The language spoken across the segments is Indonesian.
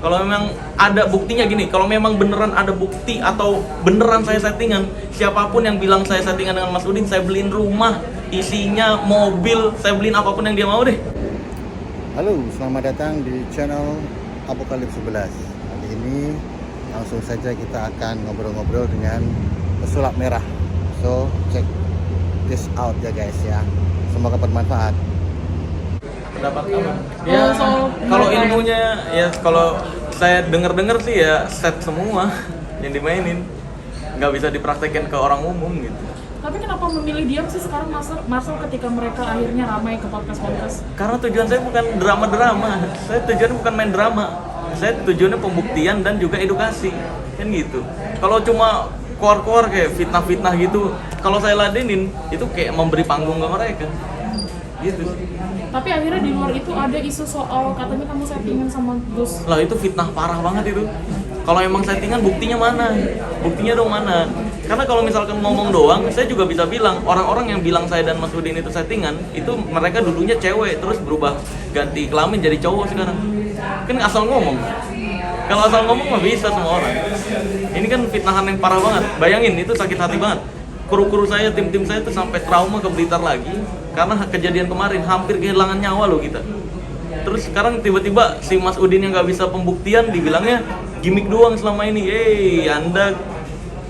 Kalau memang ada buktinya gini, kalau memang beneran ada bukti atau beneran saya settingan, siapapun yang bilang saya settingan dengan Mas Udin, saya beliin rumah, isinya mobil, saya beliin apapun yang dia mau deh. Halo, selamat datang di channel Apokalips 11. Kali ini langsung saja kita akan ngobrol-ngobrol dengan pesulap merah. So, check this out ya guys ya. Semoga bermanfaat. Pendapat kamu? Ya, kalau ilmunya ya kalau saya dengar sih ya set semua yang dimainin, nggak bisa dipraktekin ke orang umum gitu. Tapi kenapa memilih diam sih sekarang Marcel ketika mereka akhirnya ramai ke podcast? Karena tujuan saya bukan drama-drama, saya tujuannya bukan main drama, saya tujuannya pembuktian dan juga edukasi, kan gitu. Kalau cuma keluar-keluar kayak fitnah-fitnah gitu, kalau saya ladenin itu kayak memberi panggung ke mereka, gitu. Tapi akhirnya di luar itu ada isu soal katanya kamu settingan sama Gus. Lah itu fitnah parah banget itu. Kalau emang settingan buktinya mana? Buktinya dong mana? Karena kalau misalkan ngomong doang, saya juga bisa bilang orang-orang yang bilang saya dan Mas Udin itu settingan, itu mereka dulunya cewek terus berubah ganti kelamin jadi cowok sekarang. Kan asal ngomong. Kalau asal ngomong mah bisa semua orang. Ini kan fitnahan yang parah banget. Bayangin itu sakit hati banget. Kru-kru saya, tim-tim saya tuh sampai trauma ke Blitar lagi karena kejadian kemarin hampir kehilangan nyawa loh kita. Terus sekarang tiba-tiba si Mas Udin yang nggak bisa pembuktian dibilangnya gimmick doang selama ini. Anda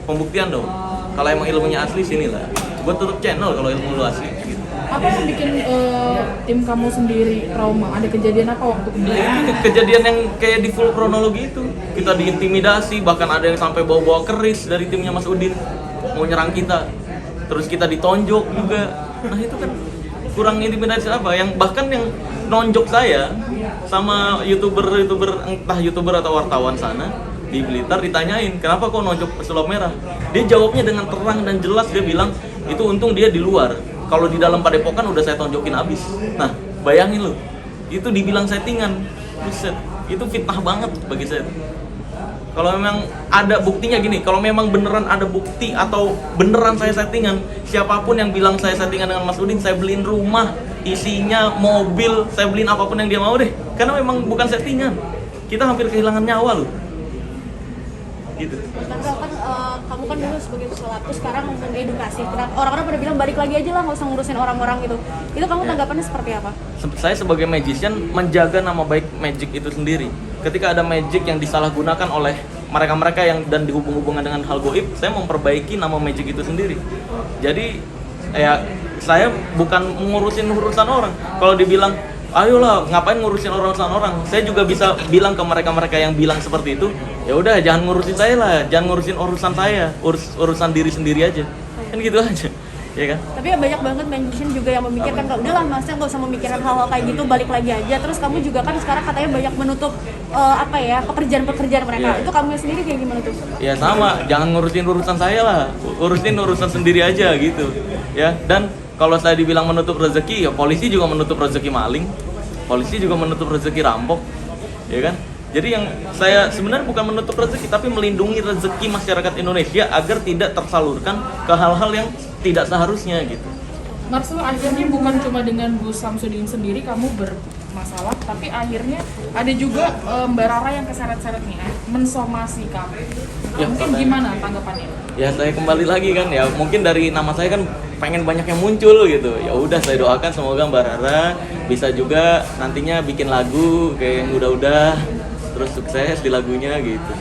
pembuktian dong. Kalau emang ilmunya asli sinilah. Gue tutup channel kalau ilmu lu asli. Gitu. Apa yang bikin tim kamu sendiri trauma? Ada kejadian apa waktu kemarin? Kejadian yang kayak di full kronologi itu. Kita diintimidasi, bahkan ada yang sampai bawa-bawa keris dari timnya Mas Udin mau nyerang kita. Terus kita ditonjok juga. Nah itu kan kurang intimidasi apa? Yang bahkan yang nonjok saya sama youtuber entah youtuber atau wartawan sana di Blitar ditanyain kenapa kok nonjok pesulap merah. Dia jawabnya dengan terang dan jelas, dia bilang itu untung dia di luar. Kalau di dalam padepokan udah saya tonjokin habis. Nah bayangin lu, itu dibilang settingan. Buset, itu fitnah banget bagi saya. Kalau memang ada buktinya gini, kalau memang beneran ada bukti atau beneran saya settingan, siapapun yang bilang saya settingan dengan Mas Udin, saya beliin rumah, isinya mobil, saya beliin apapun yang dia mau deh. Karena memang bukan settingan. Kita hampir kehilangan nyawa loh. Gitu. Kan kamu kan dulu sebagai pesulap, terus sekarang mengedukasi. Orang-orang pada bilang balik lagi aja lah, nggak usah ngurusin orang-orang gitu. Itu kamu tanggapannya seperti apa? Saya sebagai magician menjaga nama baik magic itu sendiri. Ketika ada magic yang disalahgunakan oleh mereka-mereka yang dan dihubung-hubungkan dengan hal goib, saya memperbaiki nama magic itu sendiri. Jadi ya saya bukan ngurusin urusan orang. Kalau dibilang ayolah ngapain ngurusin urusan orang, saya juga bisa bilang ke mereka-mereka yang bilang seperti itu, ya udah jangan ngurusin saya lah, jangan ngurusin urusan saya, urusan diri sendiri aja, kan gitu aja, ya kan? Tapi ya banyak banget magician juga yang memikirkan kalau udahlah masnya nggak usah memikirkan hal-hal kayak gitu, balik lagi aja. Terus kamu juga kan sekarang katanya banyak menutup pekerjaan-pekerjaan mereka. Yeah. Itu kamu sendiri kayak gimana tuh? Ya sama, jangan ngurusin urusan saya lah, urusin urusan sendiri aja gitu, ya. Dan kalau saya dibilang menutup rezeki, ya polisi juga menutup rezeki maling, polisi juga menutup rezeki rampok, ya kan? Jadi yang saya sebenarnya bukan menutup rezeki, tapi melindungi rezeki masyarakat Indonesia agar tidak tersalurkan ke hal-hal yang tidak seharusnya gitu. Marcel, akhirnya bukan cuma dengan Gus Samsudin sendiri kamu bermasalah, tapi akhirnya ada juga Mbak Rara yang keseret-seret nih, mensomasi kamu. Ya, Mungkin gimana tanggapannya? Ya saya kembali lagi kan, ya mungkin dari nama saya kan pengen banyak yang muncul gitu. Ya udah saya doakan semoga Mbak Rara bisa juga nantinya bikin lagu kayak yang udah-udah terus sukses di lagunya gitu.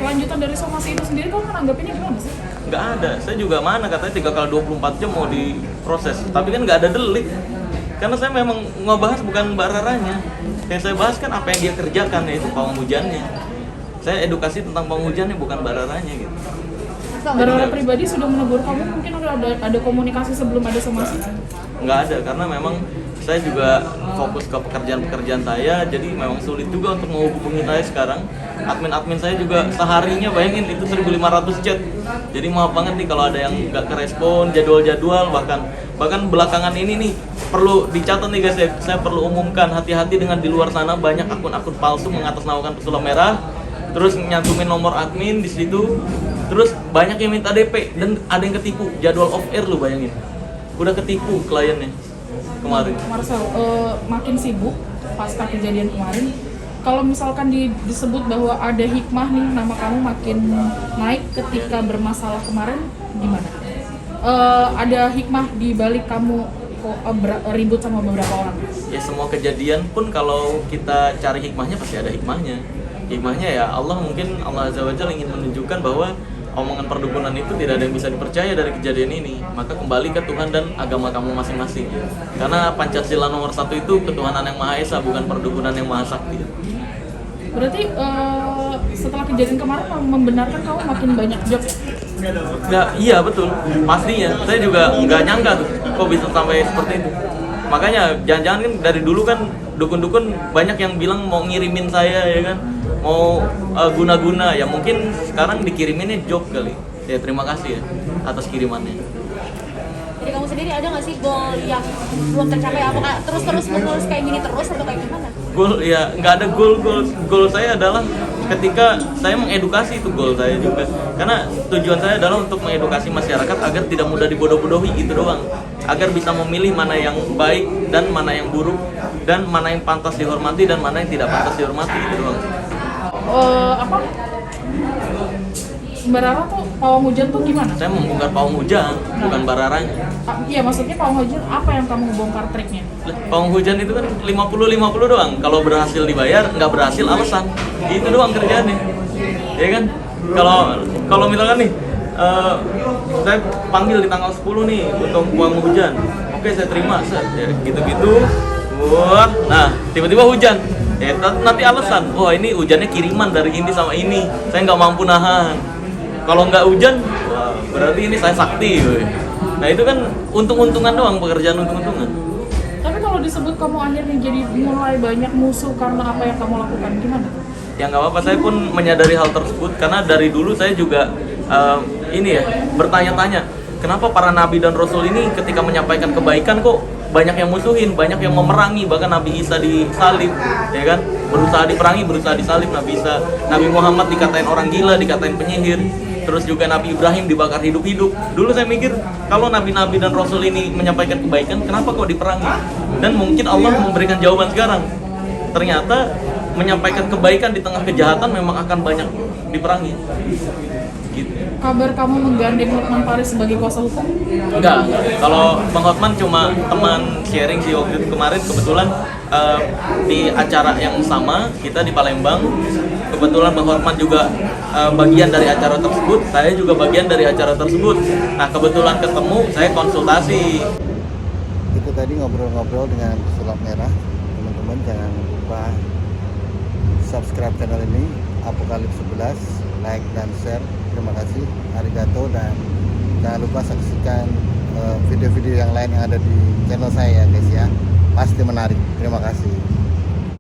Kelanjutan dari somasi itu sendiri kamu menanggapinya gimana sih? Nggak ada, saya juga mana katanya 3x24 jam mau diproses, tapi kan nggak ada delik. Karena saya memang ngebahas bukan Mbak Raranya. Yang saya bahas kan apa yang dia kerjakan, yaitu pawang hujannya. Saya edukasi tentang pawang hujannya bukan Mbak Raranya gitu. Mbak Rara pribadi sudah menegur kamu, mungkin ada komunikasi sebelum ada somasi? Nggak ada, karena memang saya juga fokus ke pekerjaan-pekerjaan saya, jadi memang sulit juga untuk menghubungi saya sekarang. Admin saya juga seharinya bayangin itu 1.500 chat. Jadi maaf banget nih kalau ada yang nggak kerespon jadwal-jadwal, bahkan belakangan ini nih perlu dicatat nih guys, saya perlu umumkan hati-hati dengan di luar sana banyak akun-akun palsu mengatasnamakan pesulap merah, terus nyantumin nomor admin di situ, terus banyak yang minta DP dan ada yang ketipu jadwal off air, lu bayangin, udah ketipu kliennya kemarin. Marcel, makin sibuk pasca kejadian kemarin, kalau misalkan disebut bahwa ada hikmah nih, nama kamu makin naik ketika bermasalah kemarin, gimana? Ada hikmah di balik kamu ribut sama beberapa orang? Ya semua kejadian pun kalau kita cari hikmahnya pasti ada hikmahnya. Hikmahnya ya Allah, mungkin Allah Azza wa Jalla ingin menunjukkan bahwa omongan perdukunan itu tidak ada yang bisa dipercaya dari kejadian ini. Maka kembali ke Tuhan dan agama kamu masing-masing. Karena Pancasila nomor 1 itu ketuhanan yang Maha Esa, bukan perdukunan yang Maha Sakti. Berarti setelah kejadian kemarin kamu membenarkan kamu makin banyak job? Nggak, iya betul, pastinya. Saya juga nggak nyangka tuh kok bisa sampai seperti itu. Makanya jangan-jangan kan dari dulu kan dukun-dukun banyak yang bilang mau ngirimin saya, ya kan, mau guna-guna. Ya mungkin sekarang dikiriminnya job kali. Ya terima kasih ya atas kirimannya. Jadi kamu sendiri ada nggak sih goal yang belum tercapai? Apakah terus-terus menerus kayak gini terus atau kayak gimana? Goal ya nggak ada goal saya adalah ketika saya mengedukasi, itu goal saya juga, karena tujuan saya adalah untuk mengedukasi masyarakat agar tidak mudah dibodoh-bodohi, itu doang, agar bisa memilih mana yang baik dan mana yang buruk, dan mana yang pantas dihormati dan mana yang tidak pantas dihormati, itu doang. Mbak Rara tuh pawang hujan tuh gimana? Saya membongkar pawang hujan, bukan bararanya. Iya, maksudnya pawang hujan apa yang kamu bongkar triknya? Pawang hujan itu kan 50-50 doang. Kalau berhasil dibayar, nggak berhasil alasan. Itu doang kerjaannya. Ya kan? Kalau misalkan nih, saya panggil di tanggal 10 nih untuk pawang hujan. Oke, saya terima. Ya, gitu-gitu. Wah, nah tiba-tiba hujan. Ya, nanti alasan. Wah, ini hujannya kiriman dari ini sama ini. Saya nggak mampu nahan. Kalau nggak hujan, wah, berarti ini saya sakti. Woy. Nah itu kan untung-untungan doang, pekerjaan untung-untungan. Tapi kalau disebut kamu akhirnya jadi mulai banyak musuh karena apa yang kamu lakukan, gimana? Ya nggak apa-apa, saya pun menyadari hal tersebut karena dari dulu saya juga bertanya-tanya, kenapa para nabi dan rasul ini ketika menyampaikan kebaikan kok banyak yang musuhin, banyak yang memerangi, bahkan Nabi Isa disalib, ya kan? Berusaha diperangi, berusaha disalib Nabi Isa. Nabi Muhammad dikatain orang gila, dikatain penyihir. Terus juga Nabi Ibrahim dibakar hidup-hidup. Dulu saya mikir, kalau nabi-nabi dan rasul ini menyampaikan kebaikan, kenapa kok diperangi? Dan mungkin Allah memberikan jawaban sekarang. Ternyata menyampaikan kebaikan di tengah kejahatan memang akan banyak diperangi. Gitu. Kabar kamu menggandeng Hotman Paris sebagai kuasa hukum? Enggak. Kalau Bang Hotman cuma teman sharing sih waktu itu kemarin, kebetulan di acara yang sama kita di Palembang. Kebetulan Bang Hotman juga bagian dari acara tersebut, saya juga bagian dari acara tersebut. Nah kebetulan ketemu, saya konsultasi. Itu tadi ngobrol-ngobrol dengan Pesulap Merah. Teman-teman jangan lupa subscribe channel ini Apokalips 11, like dan share. Terima kasih, arigato, dan jangan lupa saksikan video-video yang lain yang ada di channel saya ya guys ya. Pasti menarik. Terima kasih.